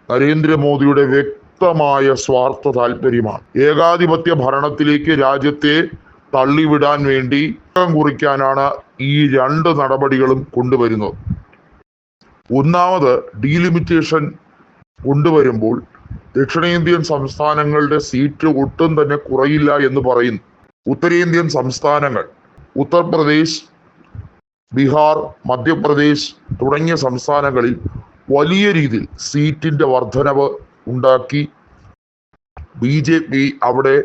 നരേന്ദ്രമോദിയുടെ വ്യക്തമായ സ്വാർത്ഥ താല്പര്യമാണ്. ഏകാധിപത്യ ഭരണത്തിലേക്ക് രാജ്യത്തെ തള്ളിവിടാൻ വേണ്ടി കുറിക്കാനാണ് ഈ രണ്ട് നടപടികളും കൊണ്ടുവരുന്നത്. ഒന്നാമത്, ഡീലിമിറ്റേഷൻ കൊണ്ടുവരുമ്പോൾ ദക്ഷിണേന്ത്യൻ സംസ്ഥാനങ്ങളുടെ സീറ്റ് ഒട്ടും തന്നെ കുറയില്ല എന്ന് പറയുന്നു. ഉത്തരേന്ത്യൻ സംസ്ഥാനങ്ങൾ ഉത്തർപ്രദേശ്, ബീഹാർ, മധ്യപ്രദേശ് തുടങ്ങിയ സംസ്ഥാനങ്ങളിൽ വലിയ രീതിയിൽ സീറ്റിന്റെ വർധനവ് ഉണ്ടാക്കി BJP അവിടെ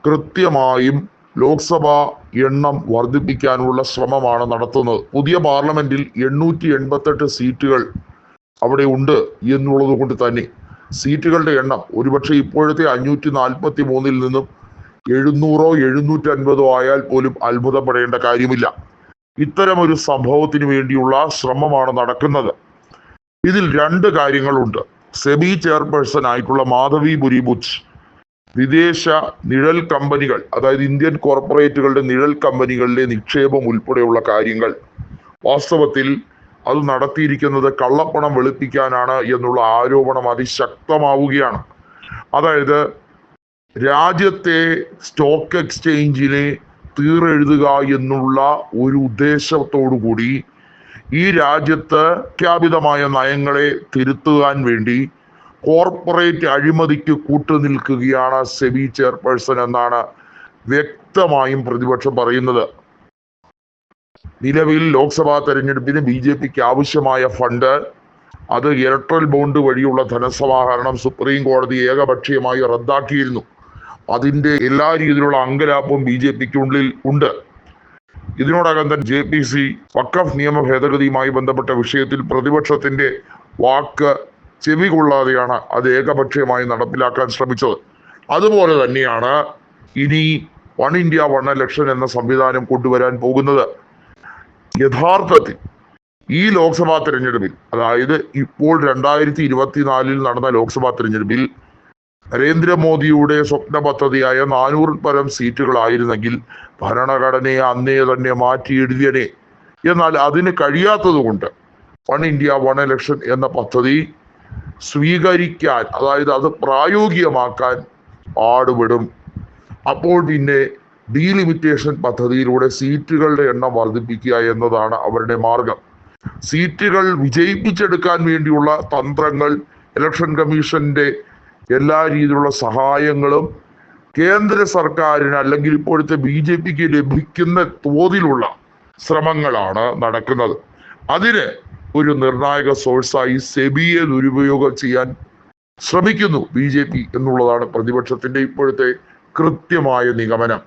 കൃത്യമായും ലോക്സഭാ എണ്ണം വർദ്ധിപ്പിക്കാനുള്ള ശ്രമമാണ് നടത്തുന്നത്. പുതിയ പാർലമെന്റിൽ 888 സീറ്റുകൾ അവിടെ ഉണ്ട് എന്നുള്ളത് കൊണ്ട് തന്നെ സീറ്റുകളുടെ എണ്ണം ഒരുപക്ഷെ ഇപ്പോഴത്തെ 543 നിന്നും 700 750 ആയാൽ പോലും അത്ഭുതപ്പെടേണ്ട കാര്യമില്ല. ഇത്തരമൊരു സംഭവത്തിന് വേണ്ടിയുള്ള ശ്രമമാണ് നടക്കുന്നത്. ഇതിൽ രണ്ട് കാര്യങ്ങളുണ്ട്. സെബി ചെയർപേഴ്സൺ ആയിട്ടുള്ള മാധവി ബുരിബുച്ച് വിദേശ നിഴൽ കമ്പനികൾ, അതായത് ഇന്ത്യൻ കോർപ്പറേറ്റുകളുടെ നിഴൽ കമ്പനികളിലെ നിക്ഷേപം ഉൾപ്പെടെയുള്ള കാര്യങ്ങൾ, വാസ്തവത്തിൽ അത് നടത്തിയിരിക്കുന്നത് കള്ളപ്പണം വെളുപ്പിക്കാനാണ് എന്നുള്ള ആരോപണം അതിശക്തമാവുകയാണ്. അതായത് രാജ്യത്തെ സ്റ്റോക്ക് എക്സ്ചേഞ്ചിനെ തീരെഴുതുക എന്നുള്ള ഒരു ഉദ്ദേശത്തോടു കൂടി ഈ രാജ്യത്ത് പ്രഖ്യാപിതമായ നയങ്ങളെ തിരുത്തുവാൻ വേണ്ടി കോർപ്പറേറ്റ് അഴിമതിക്ക് കൂട്ടുനിൽക്കുകയാണ് സെബി ചെയർപേഴ്സൺ എന്നാണ് വ്യക്തമായും പ്രതിപക്ഷം പറയുന്നത്. നിലവിൽ ലോക്സഭാ തെരഞ്ഞെടുപ്പിന് BJPക്ക് ആവശ്യമായ ഫണ്ട്, അത് ഇലക്ട്രൽ ബോണ്ട് വഴിയുള്ള ധനസമാഹരണം സുപ്രീം കോടതി ഏകപക്ഷീയമായി റദ്ദാക്കിയിരുന്നു. അതിന്റെ എല്ലാ രീതിയിലുള്ള അങ്കലാപ്പും BJPക്കുള്ളിൽ ഉണ്ട്. ഇതിനോടകം തന്നെ JPC വഖഫ് നിയമ ഭേദഗതിയുമായി ബന്ധപ്പെട്ട വിഷയത്തിൽ പ്രതിപക്ഷത്തിന്റെ വാക്ക് ചെവി കൊള്ളാതെയാണ് അത് ഏകപക്ഷീയമായി നടപ്പിലാക്കാൻ ശ്രമിച്ചത്. അതുപോലെ തന്നെയാണ് ഇനി വൺ ഇന്ത്യ വൺ ഇലക്ഷൻ എന്ന സംവിധാനം കൊണ്ടുവരാൻ പോകുന്നത്. യഥാർത്ഥത്തിൽ ഈ ലോക്സഭാ തെരഞ്ഞെടുപ്പിൽ, അതായത് ഇപ്പോൾ 2024 നടന്ന ലോക്സഭാ തെരഞ്ഞെടുപ്പിൽ നരേന്ദ്രമോദിയുടെ സ്വപ്ന പദ്ധതിയായ 400 പരം സീറ്റുകളായിരുന്നെങ്കിൽ ഭരണഘടനയെ അന്നേ തന്നെ മാറ്റി എഴുതിയനെ. എന്നാൽ അതിന് കഴിയാത്തത് കൊണ്ട് വൺ ഇന്ത്യ വൺ ഇലക്ഷൻ എന്ന പദ്ധതി സ്വീകരിക്കാൻ, അതായത് അത് പ്രായോഗികമാക്കാൻ പാടുപെടും. അപ്പോൾ പിന്നെ ഡീലിമിറ്റേഷൻ പദ്ധതിയിലൂടെ സീറ്റുകളുടെ എണ്ണം വർദ്ധിപ്പിക്കുക എന്നതാണ് അവരുടെ മാർഗം. സീറ്റുകൾ വിജയിപ്പിച്ചെടുക്കാൻ വേണ്ടിയുള്ള തന്ത്രങ്ങൾ, ഇലക്ഷൻ കമ്മീഷന്റെ എല്ലാ രീതിയിലുള്ള സഹായങ്ങളും കേന്ദ്ര സർക്കാരിന് അല്ലെങ്കിൽ ഇപ്പോഴത്തെ BJPക്ക് ലഭിക്കുന്ന തോതിലുള്ള ശ്രമങ്ങളാണ് നടക്കുന്നത്. അതിന് ഒരു നിർണായക സോഴ്സായി സെബിയെ ദുരുപയോഗം ചെയ്യാൻ ശ്രമിക്കുന്നു BJP എന്നുള്ളതാണ് പ്രതിപക്ഷത്തിന്റെ ഇപ്പോഴത്തെ കൃത്യമായ നിഗമനം.